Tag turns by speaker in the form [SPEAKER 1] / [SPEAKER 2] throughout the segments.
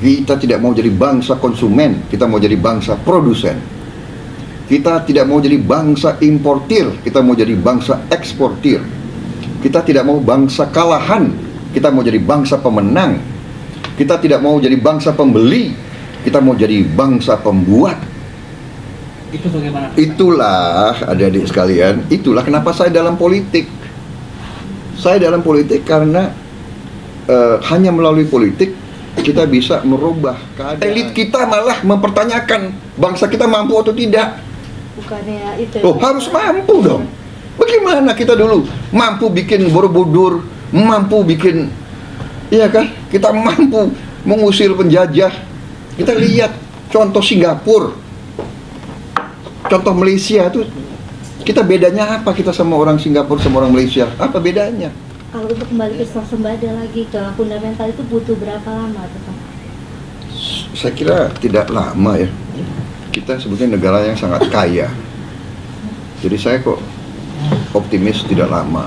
[SPEAKER 1] Kita tidak mau jadi bangsa konsumen, kita mau jadi bangsa produsen. Kita tidak mau jadi bangsa importir, kita mau jadi bangsa eksportir. Kita tidak mau bangsa kalahan, kita mau jadi bangsa pemenang. Kita tidak mau jadi bangsa pembeli, kita mau jadi bangsa pembuat.
[SPEAKER 2] Itu bagaimana?
[SPEAKER 1] Itulah adik-adik sekalian, itulah kenapa saya dalam politik. Saya dalam politik karena hanya melalui politik kita bisa merubah keadaan. Elit kita malah mempertanyakan bangsa kita mampu atau tidak.
[SPEAKER 3] Bukannya itu.
[SPEAKER 1] Oh, harus mampu dong. Bagaimana kita dulu mampu bikin Borobudur, mampu bikin, iya kan? Kita mampu mengusir penjajah. Kita lihat contoh Singapura, contoh Malaysia tuh, kita bedanya apa kita sama orang Singapura sama orang Malaysia? Apa bedanya?
[SPEAKER 3] Kalau untuk kembali ke swasembada lagi ke fundamental itu butuh berapa lama tuh Pak?
[SPEAKER 1] Saya kira tidak lama ya. Kita sebetulnya negara yang sangat kaya. Jadi saya kok optimis tidak lama.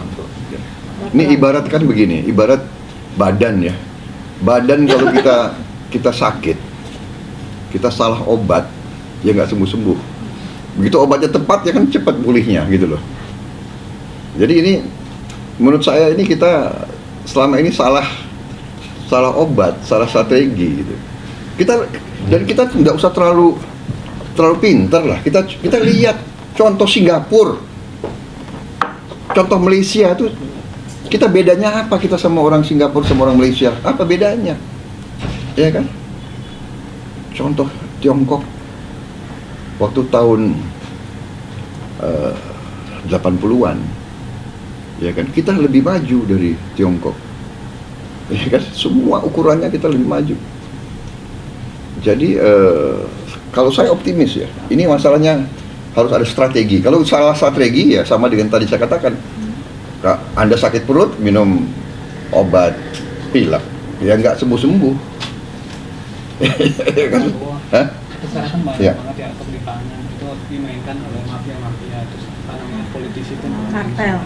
[SPEAKER 1] Ini ibarat kan begini, ibarat badan ya. Badan kalau kita sakit, kita salah obat, ya nggak sembuh-sembuh. Begitu obatnya tepat ya kan cepat pulihnya gitu loh. Jadi ini menurut saya ini kita selama ini salah obat, salah strategi gitu. Kita tidak usah terlalu pintar lah. Kita lihat contoh Singapura, contoh Malaysia tuh, kita bedanya apa kita sama orang Singapura sama orang Malaysia? Apa bedanya? Ya kan? Contoh Tiongkok waktu tahun 80-an, ya kan, kita lebih maju dari Tiongkok, ya kan, semua ukurannya kita lebih maju. Jadi kalau saya optimis ya, ini masalahnya harus ada strategi. Kalau salah strategi ya sama dengan tadi saya katakan, Anda sakit perut minum obat pilek, ya nggak sembuh-sembuh. Ya kan? Hah?
[SPEAKER 2] Sekarang kan banyak
[SPEAKER 1] Ya.
[SPEAKER 2] banget ya untuk di pangan itu dimainkan oleh mafia-mafia, terus apa namanya, politisi itu
[SPEAKER 3] Kartel.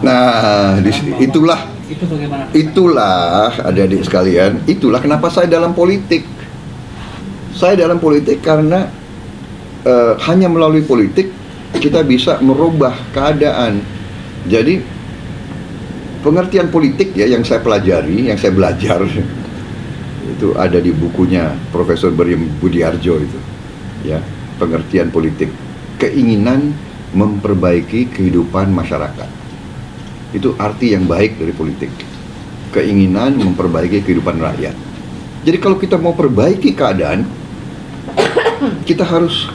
[SPEAKER 1] Nah, itulah
[SPEAKER 2] itu bagaimana?
[SPEAKER 1] itulah adik-adik sekalian, itulah kenapa saya dalam politik. Saya dalam politik karena hanya melalui politik kita bisa merubah keadaan. Jadi pengertian politik ya yang saya pelajari, yang saya belajar itu ada di bukunya Profesor Berim Budiarjo itu. Ya, pengertian politik, keinginan memperbaiki kehidupan masyarakat. Itu arti yang baik dari politik. Keinginan memperbaiki kehidupan rakyat. Jadi kalau kita mau perbaiki keadaan, kita harus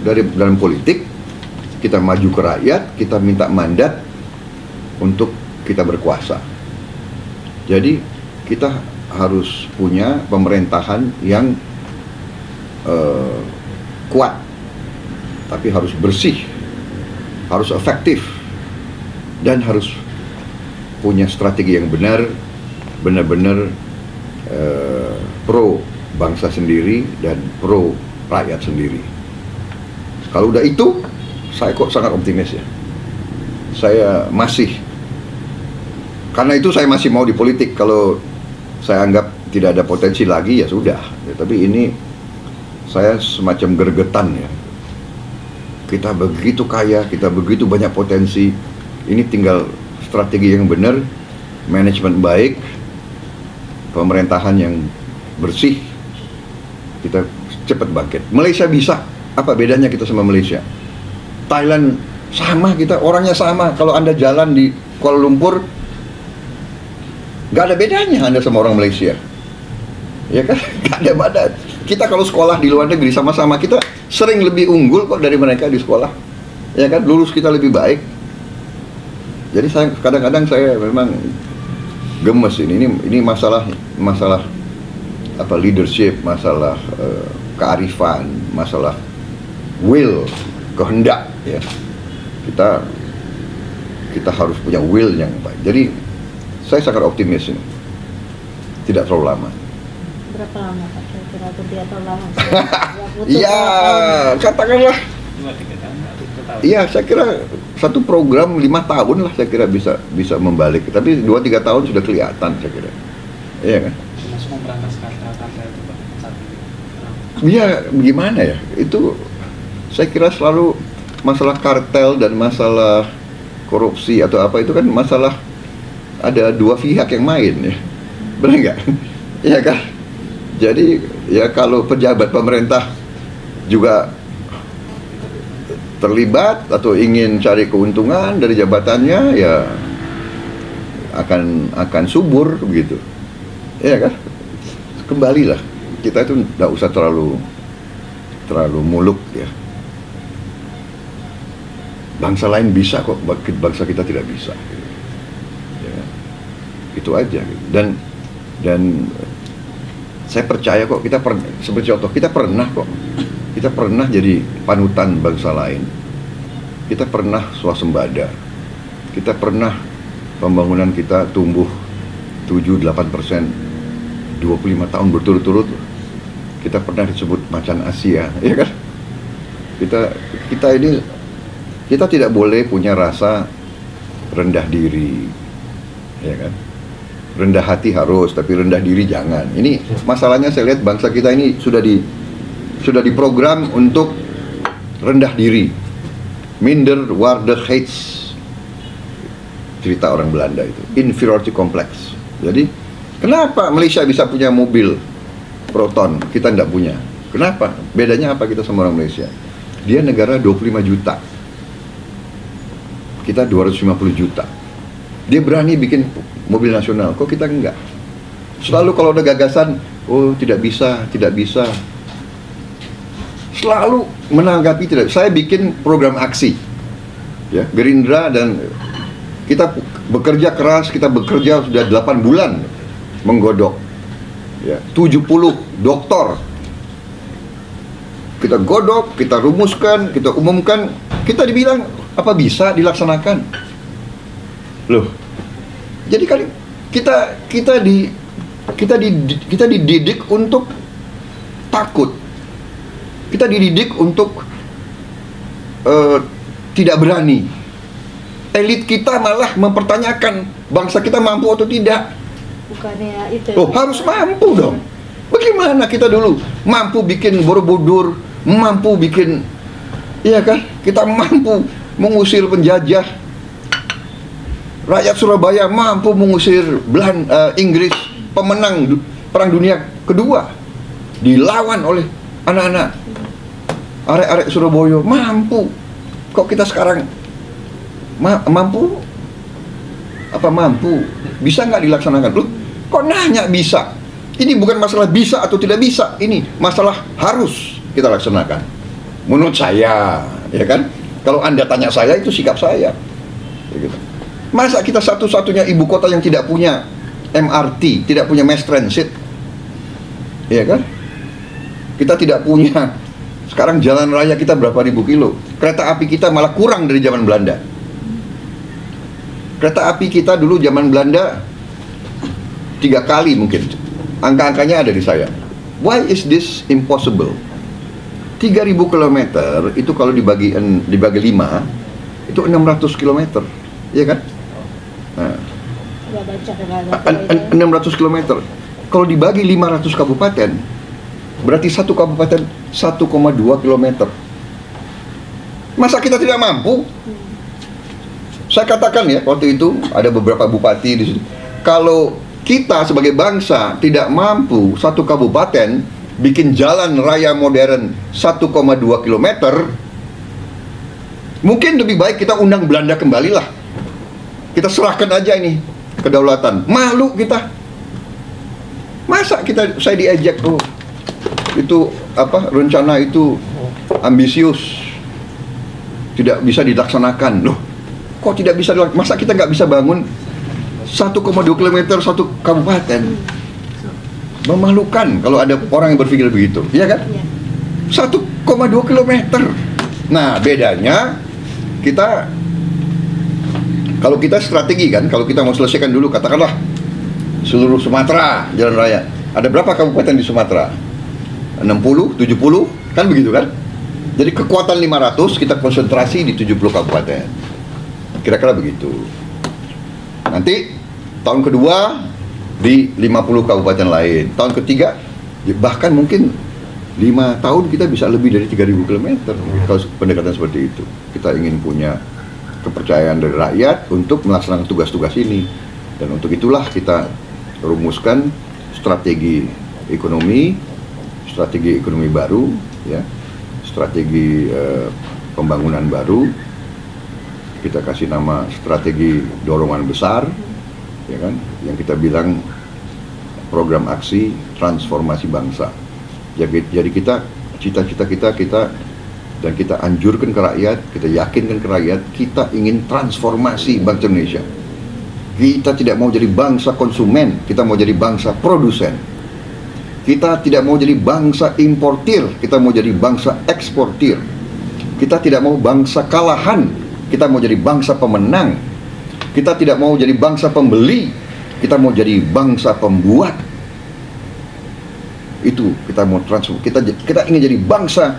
[SPEAKER 1] dalam politik, kita maju ke rakyat, kita minta mandat untuk kita berkuasa. Jadi kita harus punya pemerintahan yang kuat, tapi harus bersih, harus efektif, dan harus punya strategi yang benar-benar pro bangsa sendiri dan pro rakyat sendiri. Kalau udah itu, saya kok sangat optimis ya. Saya masih, karena itu saya masih mau di politik. Kalau saya anggap tidak ada potensi lagi ya sudah. Ya, tapi ini saya semacam gergetan ya. Kita begitu kaya, kita begitu banyak potensi. Ini tinggal strategi yang benar, manajemen baik, pemerintahan yang bersih, kita cepat bangkit. Malaysia bisa, apa bedanya kita sama Malaysia? Thailand sama, kita orangnya sama. Kalau Anda jalan di Kuala Lumpur, nggak ada bedanya Anda sama orang Malaysia, ya kan? Nggak ada badan. Kita kalau sekolah di luar negeri sama-sama, kita sering lebih unggul kok dari mereka di sekolah, ya kan? Lulus kita lebih baik. Jadi saya kadang-kadang saya memang gemes ini masalah apa, leadership, masalah kearifan, masalah will, kehendak ya. Kita harus punya will yang baik. Jadi saya sangat optimis ini. Tidak terlalu lama.
[SPEAKER 3] Berapa lama Pak kira-kira untuk dia terlalu lama?
[SPEAKER 1] Iya, katakanlah.
[SPEAKER 2] 2-3 tahun atau 1 tahun?
[SPEAKER 1] Iya, saya kira satu program 5 tahun lah saya kira bisa membalik. Tapi 2-3 tahun sudah kelihatan saya kira. Iya kan?
[SPEAKER 2] Termasuk memberantas kartel-kartel itu Pak saat ini?
[SPEAKER 1] Ya gimana ya, itu saya kira selalu masalah kartel dan masalah korupsi atau apa itu kan masalah ada dua pihak yang main ya, benar nggak? Ya kan? Jadi ya kalau pejabat pemerintah juga terlibat atau ingin cari keuntungan dari jabatannya, ya akan subur begitu, ya kan? Kembalilah, kita itu nggak usah terlalu muluk ya. Bangsa lain bisa kok, bangsa kita tidak bisa. Ya, itu aja. Dan saya percaya kok seperti contoh kita pernah jadi panutan bangsa lain. Kita pernah swasembada. Kita pernah pembangunan kita tumbuh 7-8%, 25 tahun berturut-turut. Kita pernah disebut macan Asia, ya kan? Kita tidak boleh punya rasa rendah diri, ya kan? Rendah hati harus, tapi rendah diri jangan. Ini masalahnya saya lihat bangsa kita ini sudah diprogram untuk rendah diri. Minder waarde hates. Cerita orang Belanda itu, inferiority complex. Jadi, kenapa Malaysia bisa punya mobil Proton, kita tidak punya? Kenapa? Bedanya apa kita sama orang Malaysia? Dia negara 25 juta. Kita 250 juta. Dia berani bikin mobil nasional, kok kita enggak? Selalu kalau ada gagasan, oh tidak bisa. Selalu menanggapi tidak. Saya bikin program aksi, ya Gerindra, dan kita bekerja keras, kita bekerja sudah 8 bulan menggodok, ya 70 doktor. Kita godok, kita rumuskan, kita umumkan, kita dibilang apa bisa dilaksanakan. Loh, jadi kali kita dididik untuk takut. Kita dididik untuk tidak berani. Elit kita malah mempertanyakan bangsa kita mampu atau tidak.
[SPEAKER 3] Bukannya itu.
[SPEAKER 1] Oh, harus mampu dong. Bagaimana kita dulu mampu bikin Borobudur, mampu bikin, iya kan? Kita mampu mengusir penjajah. Rakyat Surabaya mampu mengusir Inggris, pemenang Perang Dunia Kedua, dilawan oleh anak-anak arek-arek Surabaya, mampu. Kok kita sekarang mampu? Apa mampu? Bisa nggak dilaksanakan? Loh, kok nanya bisa? Ini bukan masalah bisa atau tidak bisa, ini masalah harus kita laksanakan. Menurut saya, ya kan? Kalau Anda tanya saya, itu sikap saya. Ya gitu. Masa kita satu-satunya ibu kota yang tidak punya MRT, tidak punya mass transit, ya kan? Kita tidak punya. Sekarang jalan raya kita berapa ribu kilo? Kereta api kita malah kurang dari zaman Belanda. Kereta api kita dulu zaman Belanda 3 kali mungkin. Angka-angkanya ada di saya. Why is this impossible? 3.000 km itu kalau dibagi 5 itu 600 km, ya kan? Nah, 600 km. Kalau dibagi 500 kabupaten, berarti satu kabupaten 1,2 km. Masa kita tidak mampu? Saya katakan ya, waktu itu ada beberapa bupati di situ. Kalau kita sebagai bangsa tidak mampu satu kabupaten bikin jalan raya modern 1,2 km, mungkin lebih baik kita undang Belanda kembalilah. Kita serahkan aja ini kedaulatan. Malu kita. Masa saya diejek, oh itu apa, rencana itu ambisius, tidak bisa dilaksanakan. Loh, kok tidak bisa dilaksanakan? Masa kita nggak bisa bangun 1,2 km satu kabupaten? Memalukan kalau ada orang yang berpikir begitu, iya kan? 1,2 km. Nah, bedanya kita, kalau kita strategi kan, kalau kita mau selesaikan dulu, katakanlah seluruh Sumatera jalan raya. Ada berapa kabupaten di Sumatera? 60, 70, kan begitu kan? Jadi kekuatan 500 kita konsentrasi di 70 kabupaten. Kira-kira begitu. Nanti tahun kedua di 50 kabupaten lain. Tahun ketiga, bahkan mungkin 5 tahun kita bisa lebih dari 3.000 km kalau pendekatan seperti itu. Kita ingin punya kepercayaan dari rakyat untuk melaksanakan tugas-tugas ini, dan untuk itulah kita rumuskan strategi ekonomi baru, ya, strategi pembangunan baru. Kita kasih nama strategi dorongan besar, ya kan, yang kita bilang program aksi transformasi bangsa. Jadi kita cita-cita kita dan kita anjurkan ke rakyat, kita yakinkan ke rakyat, kita ingin transformasi bangsa Indonesia. Kita tidak mau jadi bangsa konsumen, kita mau jadi bangsa produsen. Kita tidak mau jadi bangsa importir, kita mau jadi bangsa eksportir. Kita tidak mau bangsa kalahan, kita mau jadi bangsa pemenang. Kita tidak mau jadi bangsa pembeli, kita mau jadi bangsa pembuat. Itu kita mau transform. Kita ingin jadi bangsa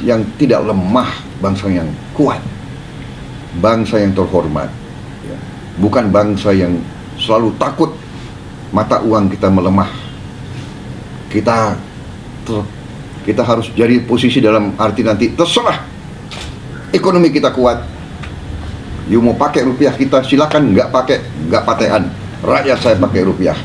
[SPEAKER 1] yang tidak lemah, bangsa yang kuat, bangsa yang terhormat, ya. Bukan bangsa yang selalu takut mata uang kita melemah. Kita harus jadi posisi dalam arti nanti terserah ekonomi kita kuat. You mau pakai rupiah kita silakan, nggak pakai, nggak patean. Rakyat saya pakai rupiah.